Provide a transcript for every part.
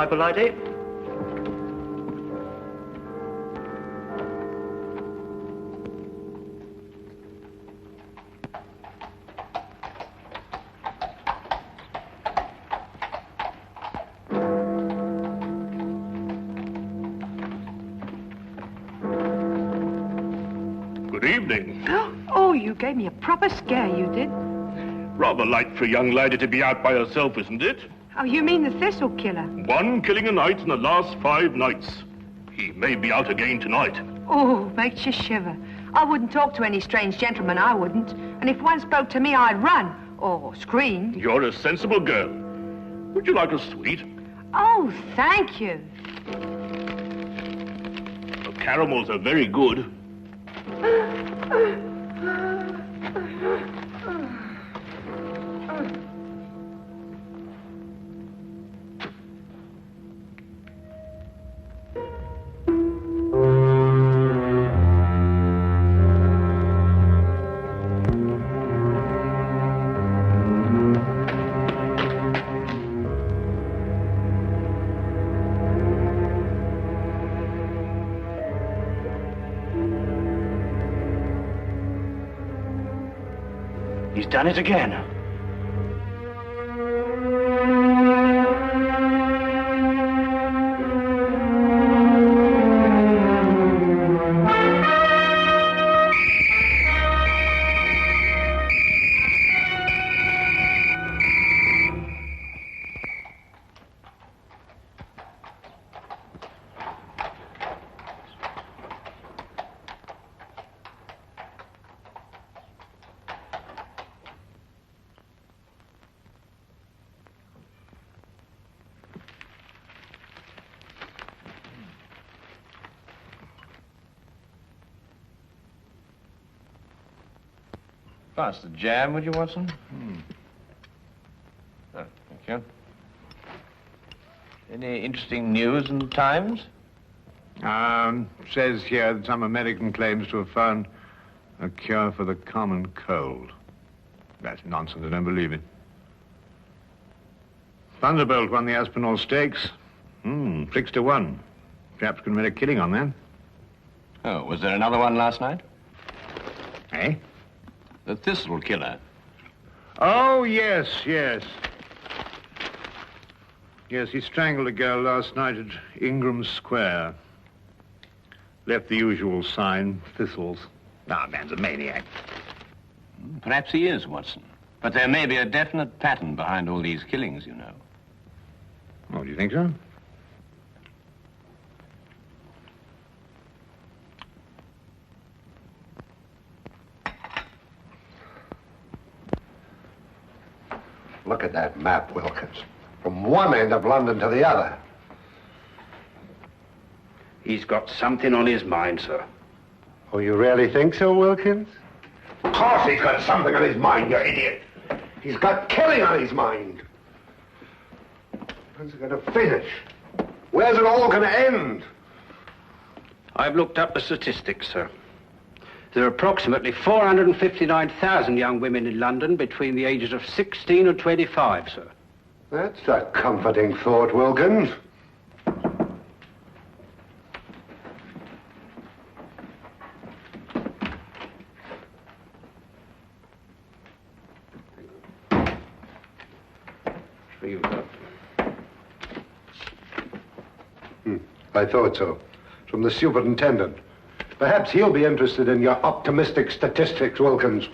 Chapel ID. Good evening. Oh, you gave me a proper scare, you did. Rather light for a young lady to be out by herself, isn't it? Oh, you mean the Thistle killer? One killing a night in the last 5 nights. He may be out again tonight. Oh, makes you shiver. I wouldn't talk to any strange gentleman, I wouldn't. And if one spoke to me, I'd run. Or scream. You're a sensible girl. Would you like a sweet? Oh, thank you. The caramels are very good. He's done it again. Pass the jam, would you, Watson? Oh, thank you. Any interesting news in the Times? Says here that some American claims to have found a cure for the common cold. That's nonsense, I don't believe it. Thunderbolt won the Aspinall Stakes. 6-1. Chaps can make a killing on that. Oh, was there another one last night? Eh? The Thistle killer. Oh, yes. Yes, he strangled a girl last night at Ingram Square. Left the usual sign, Thistles. Ah, man's a maniac. Perhaps he is, Watson. But there may be a definite pattern behind all these killings, you know. Oh, do you think so? Look at that map, Wilkins. From one end of London to the other. He's got something on his mind, sir. Oh, you really think so, Wilkins? Of course he's got something on his mind, you idiot. He's got killing on his mind. When's it going to finish? Where's it all going to end? I've looked up the statistics, sir. There are approximately 459,000 young women in London between the ages of 16 and 25, sir. That's a comforting thought, Wilkins. Here you go. I thought so. It's from the superintendent. Perhaps he'll be interested in your optimistic statistics, Wilkins.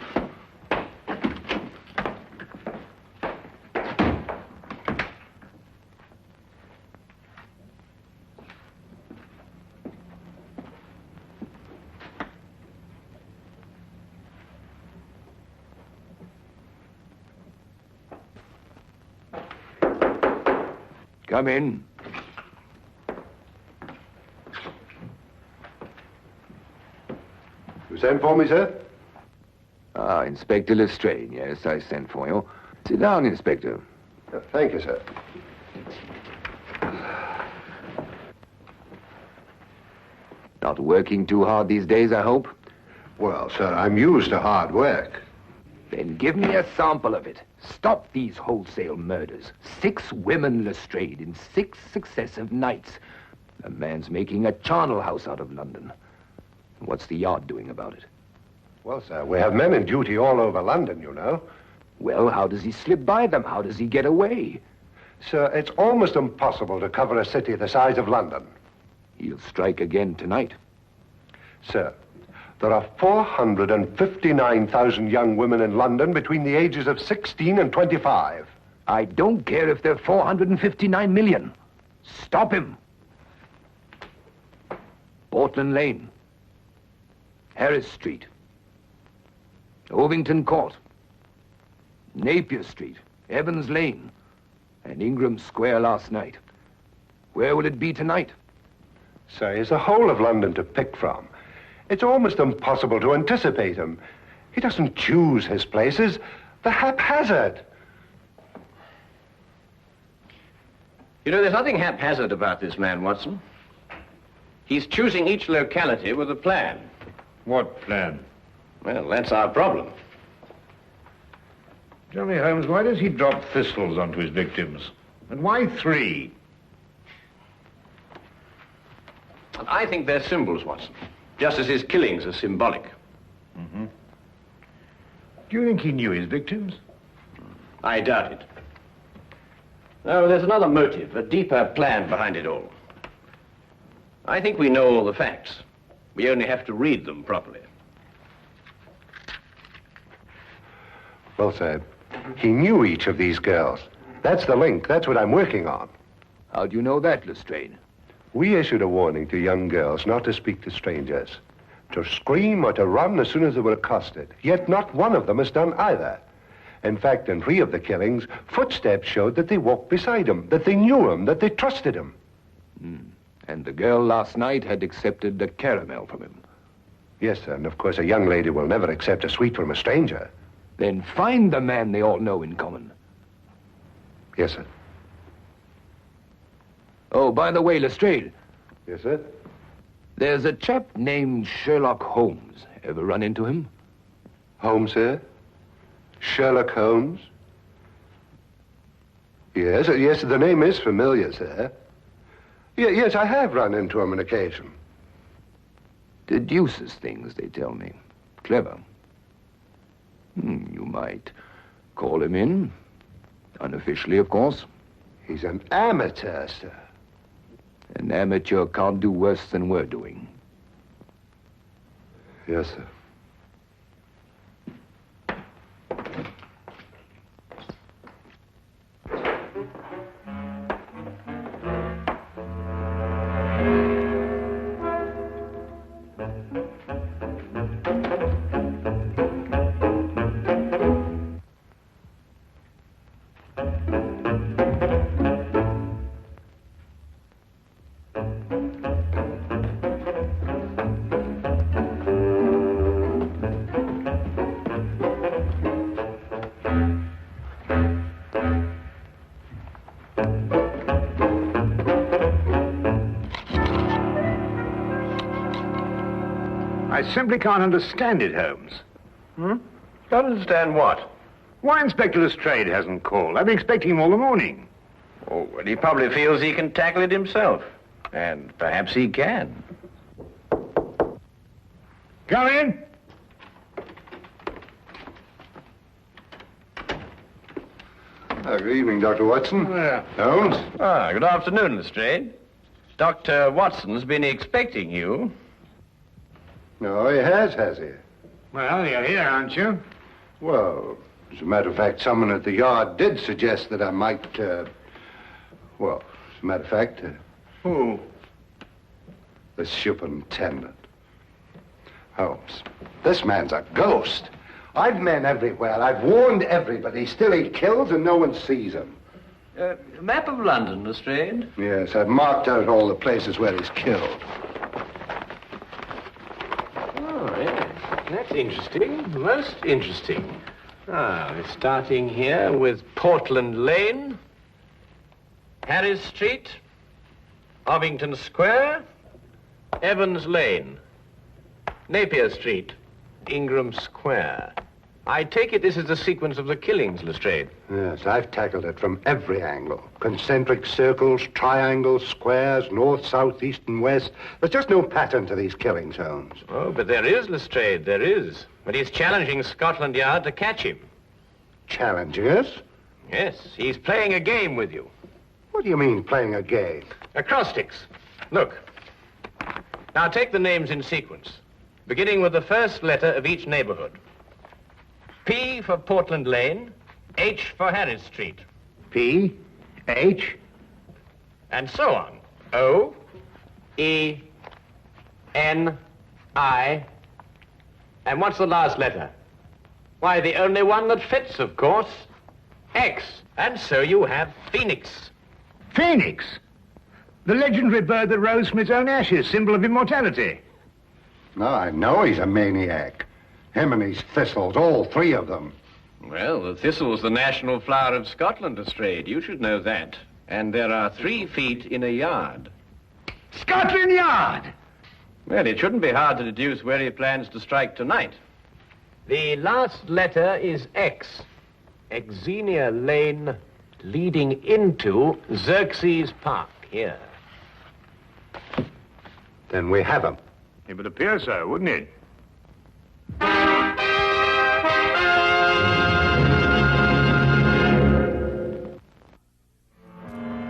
Come in. You sent for me, sir? Ah, Inspector Lestrade. Yes, I sent for you. Sit down, Inspector. Thank you, sir. Not working too hard these days, I hope? Well, sir, I'm used to hard work. Then give me a sample of it. Stop these wholesale murders. 6 women, Lestrade, in 6 successive nights. The man's making a charnel house out of London. What's the Yard doing about it? Well, sir, we have men in duty all over London, you know. Well, how does he slip by them? How does he get away? Sir, it's almost impossible to cover a city the size of London. He'll strike again tonight. Sir, there are 459,000 young women in London between the ages of 16 and 25. I don't care if they're 459 million. Stop him. Portland Lane. Harris Street. Ovington Court. Napier Street. Evans Lane. And Ingram Square last night. Where will it be tonight? Sir, there's the whole of London to pick from. It's almost impossible to anticipate him. He doesn't choose his places. They're haphazard. You know, there's nothing haphazard about this man, Watson. He's choosing each locality with a plan. What plan? Well, that's our problem. Tell me, Holmes, why does he drop thistles onto his victims? And why 3? I think they're symbols, Watson. Just as his killings are symbolic. Mm-hmm. Do you think he knew his victims? I doubt it. No, there's another motive, a deeper plan behind it all. I think we know all the facts. We only have to read them properly. Well, sir, he knew each of these girls. That's the link. That's what I'm working on. How do you know that, Lestrade? We issued a warning to young girls not to speak to strangers, to scream or to run as soon as they were accosted. Yet not one of them has done either. In fact, in 3 of the killings, footsteps showed that they walked beside him, that they knew him, that they trusted him. And the girl last night had accepted the caramel from him. Yes, sir, and of course a young lady will never accept a sweet from a stranger. Then find the man they all know in common. Yes, sir. Oh, by the way, Lestrade, Yes, sir. there's a chap named Sherlock Holmes. Ever run into him? Holmes, sir? Sherlock Holmes? Yes, yes, the name is familiar, sir. Yes, I have run into him on occasion. Deduces things, they tell me. Clever. You might call him in. Unofficially, of course. He's an amateur, sir. An amateur can't do worse than we're doing. Yes, sir. I simply can't understand it, Holmes. Don't understand what? Why Inspector Lestrade hasn't called? I've been expecting him all the morning. Oh, well, he probably feels he can tackle it himself. And perhaps he can. Come in. Good evening, Dr. Watson. Holmes? Good afternoon, Lestrade. Dr. Watson's been expecting you. No, he has he? Well, you're here, aren't you? Well, as a matter of fact, someone at the Yard did suggest that I might, well, as a matter of fact... Who? The superintendent. Holmes, this man's a ghost. I've men everywhere. I've warned everybody. Still he kills and no one sees him. Map of London, Lestrade. Yes, I've marked out all the places where he's killed. Oh, yes. That's interesting. Most interesting. We're starting here with Portland Lane, Harris Street, Ovington Square, Evans Lane, Napier Street, Ingram Square. I take it this is the sequence of the killings, Lestrade. Yes, I've tackled it from every angle. Concentric circles, triangles, squares, north, south, east, and west. There's just no pattern to these killings, Holmes. Oh, but there is, Lestrade, there is. But he's challenging Scotland Yard to catch him. Challenging us? Yes, he's playing a game with you. What do you mean, playing a game? Acrostics. Look. Now take the names in sequence, beginning with the first letter of each neighborhood. P for Portland Lane, H for Harris Street. P, H. And so on. O, E, N, I. And what's the last letter? Why, the only one that fits, of course. X. And so you have Phoenix. Phoenix. The legendary bird that rose from its own ashes, symbol of immortality. No, I know he's a maniac. Him and his thistles, all three of them. Well, the thistle's the national flower of Scotland, Lestrade. You should know that. And there are 3 feet in a yard. Scotland Yard! Well, it shouldn't be hard to deduce where he plans to strike tonight. The last letter is X. Xenia Lane leading into Xerxes Park, here. Then we have him. It would appear so, wouldn't it?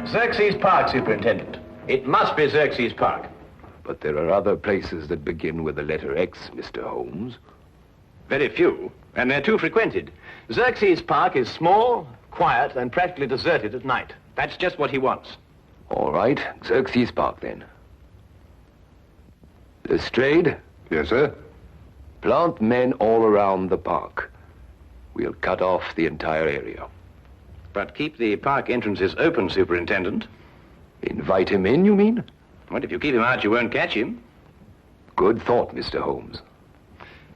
Xerxes Park, Superintendent. It must be Xerxes Park. But there are other places that begin with the letter X, Mr. Holmes. Very few, and they're too frequented. Xerxes Park is small, quiet, and practically deserted at night. That's just what he wants. All right, Xerxes Park, then. Lestrade, Yes, sir? plant men all around the park. We'll cut off the entire area. But keep the park entrances open, Superintendent. Invite him in, you mean? Well, if you keep him out, you won't catch him. Good thought, Mr. Holmes.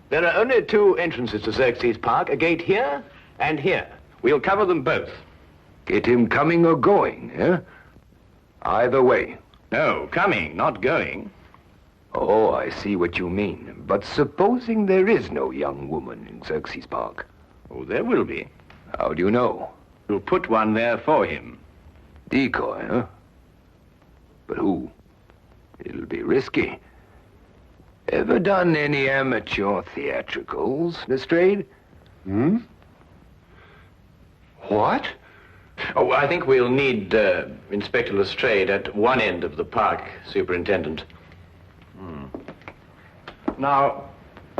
There are only 2 entrances to Xerxes Park, a gate here and here. We'll cover them both. Get him coming or going, eh? Either way. No, coming, not going. Oh, I see what you mean. But supposing there is no young woman in Xerxes Park, Oh, there will be. how do you know? We'll put one there for him. Decoy, huh? But who? It'll be risky. Ever done any amateur theatricals, Lestrade? Hmm? What? Oh, I think we'll need Inspector Lestrade at one end of the park, Superintendent. Now,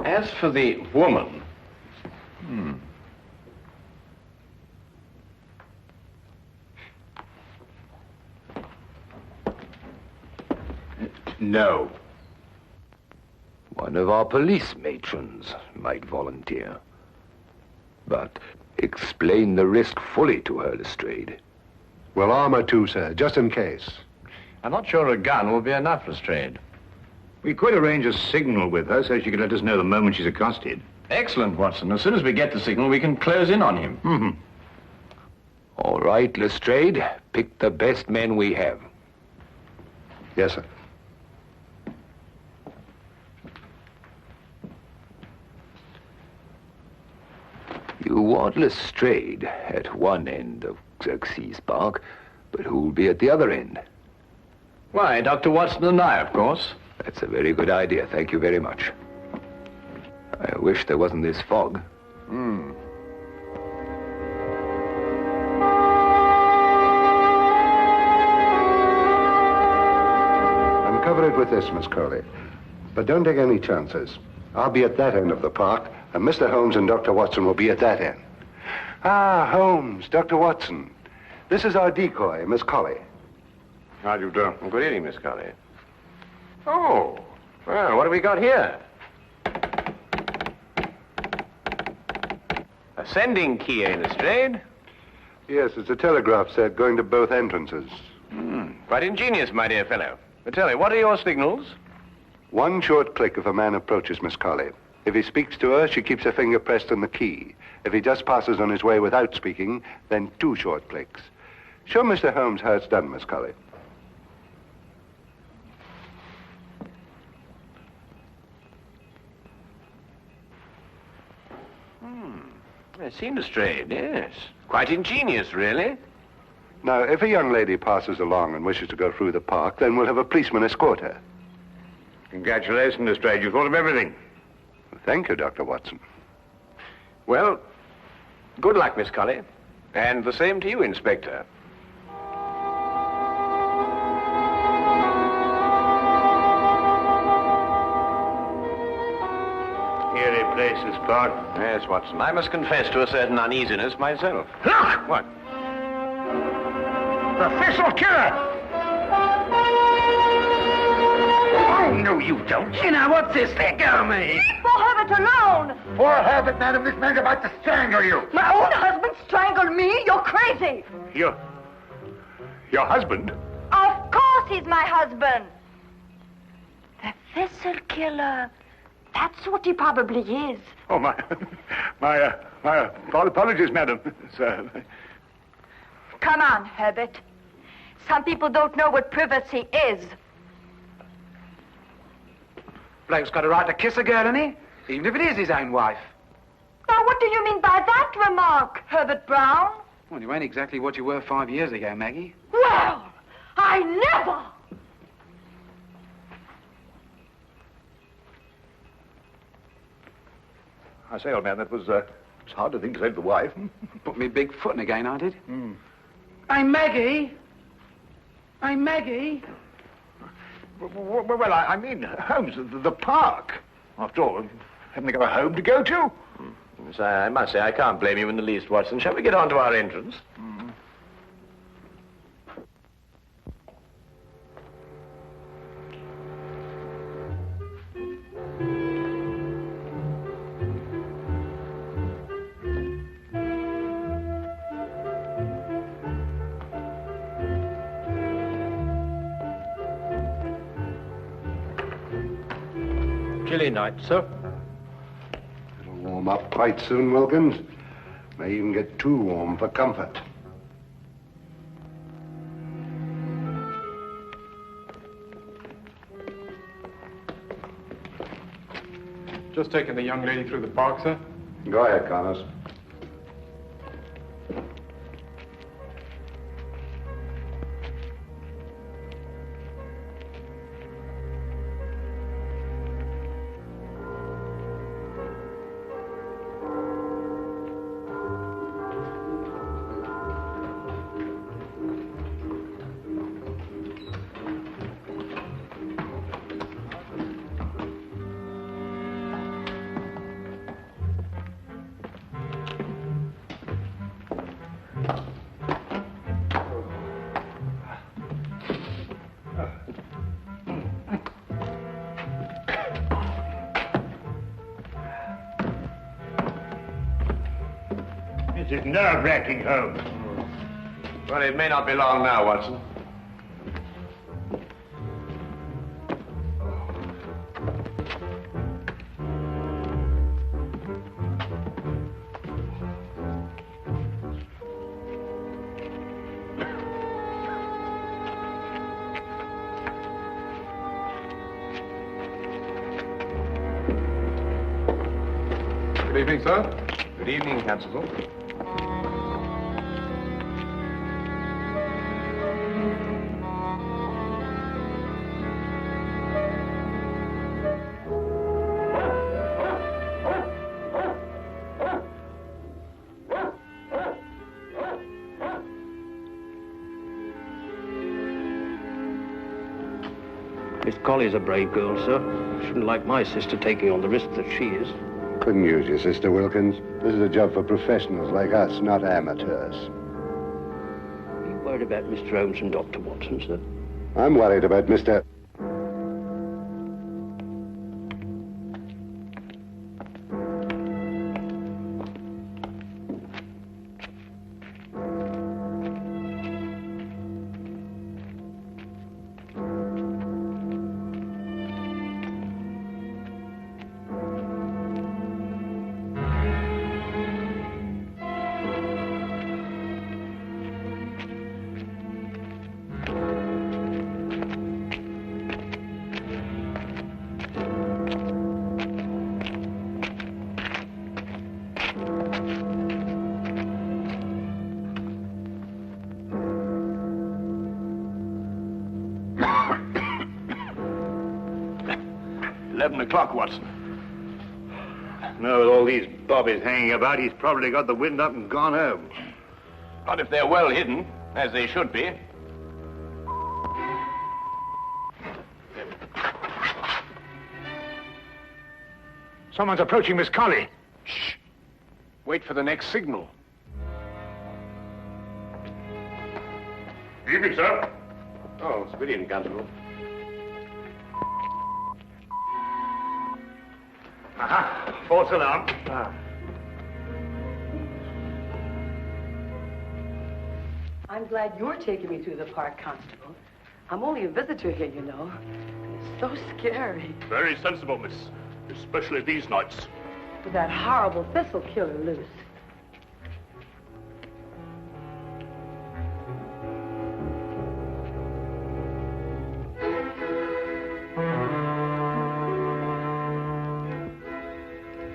as for the woman... No. One of our police matrons might volunteer. But explain the risk fully to her, Lestrade. Well, armor too, sir, just in case. I'm not sure a gun will be enough, Lestrade. We could arrange a signal with her so she could let us know the moment she's accosted. Excellent, Watson. As soon as we get the signal, we can close in on him. Mm-hmm. All right, Lestrade, pick the best men we have. Yes, sir. You want Lestrade at one end of Xerxes Park, but who'll be at the other end? Why, Dr. Watson and I, of course. That's a very good idea. Thank you very much. I wish there wasn't this fog. Uncover it with this, Miss Crowley. But don't take any chances. I'll be at that end of the park, and Mr. Holmes and Dr. Watson will be at that end. Ah, Holmes, Dr. Watson. This is our decoy, Miss Colley. How do you do? Good evening, Miss Colley. Oh, well, what have we got here? A sending key, eh, Lestrade? Yes, it's a telegraph set going to both entrances. Quite ingenious, my dear fellow. But tell me, what are your signals? One short click if a man approaches Miss Colley. If he speaks to her, she keeps her finger pressed on the key. If he just passes on his way without speaking, then 2 short clicks. Show Mr. Holmes how it's done, Miss Colley. It seemed Lestrade, yes. Quite ingenious, really. Now, if a young lady passes along and wishes to go through the park, then we'll have a policeman escort her. Congratulations, Lestrade. You thought of everything. Thank you, Dr. Watson. Well, good luck, Miss Colley. And the same to you, Inspector. Eerie place, this park. Yes, Watson. I must confess to a certain uneasiness myself. Look! What? The Thistle killer! Oh, no, you don't. You know what's this? Let go of me. Leave poor Herbert alone. Poor Herbert, madam, this man's about to strangle you. My own husband strangled me? You're crazy. Your husband? Of course he's my husband. The Thistle killer. That's what he probably is. Oh, my apologies, madam. Sir. Come on, Herbert. Some people don't know what privacy is. Bloke's got a right to kiss a girl, hasn't he? Even if it is his own wife. Now, what do you mean by that remark, Herbert Brown? Well, you ain't exactly what you were 5 years ago, Maggie. Well, I never! I say, old man, that was it's hard to think to save the wife. Put me big foot in again, I did. Hey, Maggie! Hey, Maggie! Well, I mean, Holmes, the park. After all, haven't they got a home to go to? Yes, I must say, I can't blame you in the least, Watson. Shall we get on to our entrance? Chilly night, sir. It'll warm up quite soon, Wilkins. May even get too warm for comfort. Just taking the young lady through the park, sir. Go ahead, Connors. This is nerve-wracking, Holmes. Well, it may not be long now, Watson. Good evening, sir. Good evening, Constable. Miss Colley's a brave girl, sir. Shouldn't like my sister taking on the risk that she is. Couldn't use your sister, Wilkins. This is a job for professionals like us, not amateurs. Are you worried about Mr. Holmes and Dr. Watson, sir? I'm worried about Mr. 11 o'clock, Watson. No, with all these bobbies hanging about, he's probably got the wind up and gone home. Not if they're well hidden, as they should be. Someone's approaching Miss Colley. Shh. Wait for the next signal. Evening, sir. Oh, civilian constable. Aha, false alarm. I'm glad you're taking me through the park, Constable. I'm only a visitor here, you know. It's so scary. Very sensible, miss. Especially these nights. With that horrible thistle killer loose.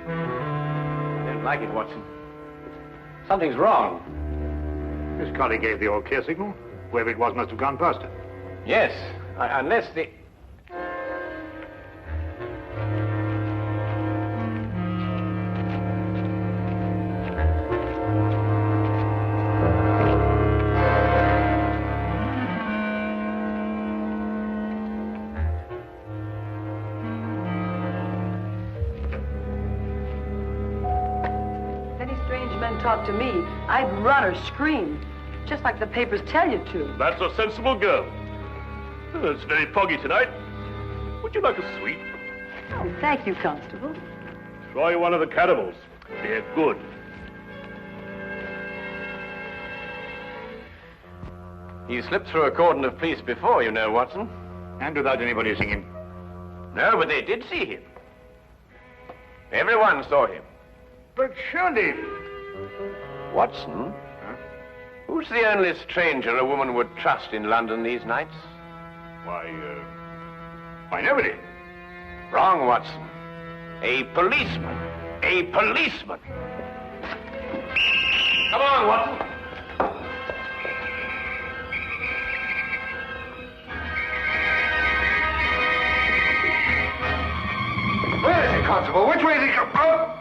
I don't like it, Watson. Something's wrong. Miss Colley gave the all-clear signal. Whoever it was must have gone past her. Yes, unless the... Talk to me, I'd run or scream, just like the papers tell you to. That's a sensible girl. It's very foggy tonight. Would you like a sweet? Oh, thank you, Constable. Try one of the cannibals. They're good. He slipped through a cordon of police before, you know, Watson. And without anybody seeing him. No, but they did see him. Everyone saw him. But surely... Watson? Huh? Who's the only stranger a woman would trust in London these nights? Why, nobody. Wrong, Watson. A policeman. A policeman. Come on, Watson. Where is he, Constable? Which way is he going? Oh!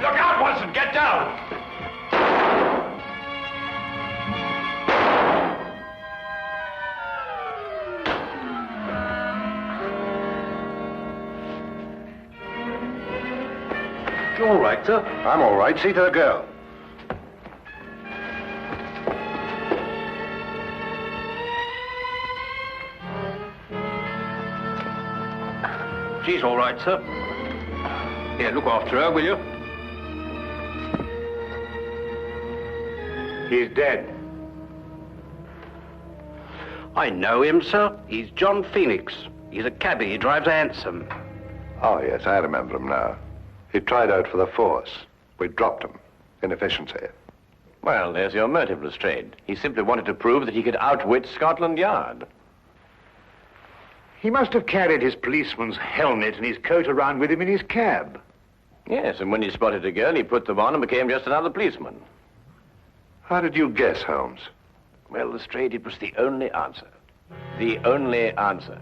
Look out, Watson! Get down! You all right, sir? I'm all right. See to the girl. She's all right, sir. Here, look after her, will you? He's dead. I know him, sir. He's John Phoenix. He's a cabbie. He drives a hansom. Oh, yes, I remember him now. He tried out for the force. We dropped him. Inefficiency. Well, there's your motive, Lestrade. He simply wanted to prove that he could outwit Scotland Yard. He must have carried his policeman's helmet and his coat around with him in his cab. Yes, and when he spotted a girl, he put them on and became just another policeman. How did you guess, Holmes? Well, Lestrade, it was the only answer. The only answer.